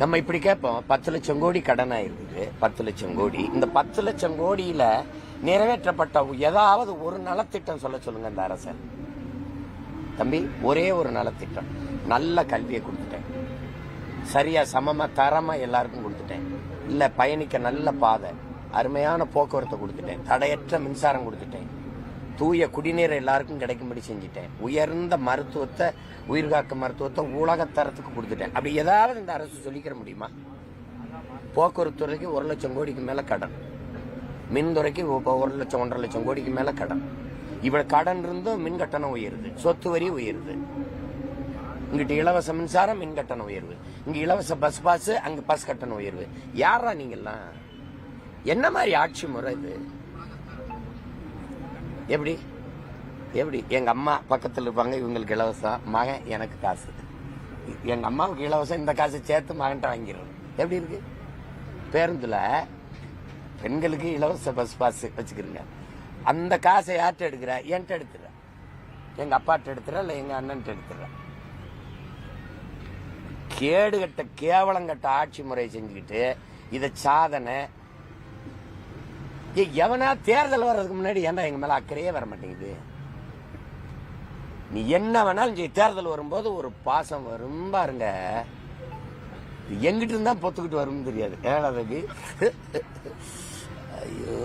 நம்ம இப்படி கேட்போம், 10 லட்சம் கோடி கடன் ஆயிருக்குது, 10 லட்சம் கோடி. இந்த 10 லட்சம் கோடியில நிறைவேற்றப்பட்ட ஏதாவது ஒரு நலத்திட்டம் சொல்ல சொல்லுங்க இந்த அரசு. தம்பி, ஒரே ஒரு நலத்திட்டம். நல்ல கல்வியை கொடுத்துட்டேன், சரியா சமமா தரமா எல்லாருக்கும் கொடுத்துட்டேன். இல்ல பயணிக்க நல்ல பாதை, அருமையான போக்குவரத்தை கொடுத்துட்டேன், தடையற்ற மின்சாரம் கொடுத்துட்டேன், தூய குடிநீரை எல்லாருக்கும் கிடைக்கும்படி செஞ்சுட்டேன், உயர்ந்த மருத்துவத்தை, உயிர்காக்க மருத்துவத்தை உலகத்தரத்துக்கு கொடுத்துட்டேன். அப்படி ஏதாவது இந்த அரசு சொல்லிக்கிற முடியுமா? போக்குவரத்து துறைக்கு 1 லட்சம் கோடிக்கு மேல கடன், மின்துறைக்கு 1 லட்சம் 1.5 லட்சம் கோடிக்கு மேல கடன். இவ்வளவு கடன் இருந்தும் மின் கட்டணம் உயருது, சொத்து வரி உயருது. இங்கிட்ட இலவச மின்சாரம், மின் கட்டணம் உயர்வு. இங்க இலவச பஸ் பாஸ், அங்க பஸ் கட்டணம் உயர்வு. யாரா நீங்கெல்லாம்? என்ன மாதிரி ஆட்சி முறை இது? எப்படி எப்படி? எங்க அம்மா பக்கத்தில் இருப்பாங்க, இவங்களுக்கு இலவசம், மகன் எனக்கு காசு. எங்க அம்மாவுக்கு இலவசம், இந்த காசு சேர்த்து மகன்கிட்ட வாங்கிடுறோம். எப்படி இருக்கு? பேருந்துல பெண்களுக்கு இலவச பஸ் பாஸ் வச்சுக்கிறீங்க, அந்த காசை யார்கிட்ட எடுக்கிற? என்கிட்ட எடுத்துற, எங்க அப்பாட்ட எடுத்துற, இல்ல எங்க அண்ணன் எடுத்துற. கேடுகட்ட கேவலங்கட்ட ஆட்சி முறை செஞ்சுக்கிட்டு இத சாதனை. எவனா தேர்தல் வர்றதுக்கு முன்னாடி ஏன்டா எங்க மேல அக்கறையே வர மாட்டேங்குது? நீ என்ன வேணாலும் தேர்தல் வரும்போது ஒரு பாசம் வரும் பாருங்க, எங்கிட்டு இருந்தா பொத்துக்கிட்டு வரும் தெரியாது. ஏழாவது ஐயோ.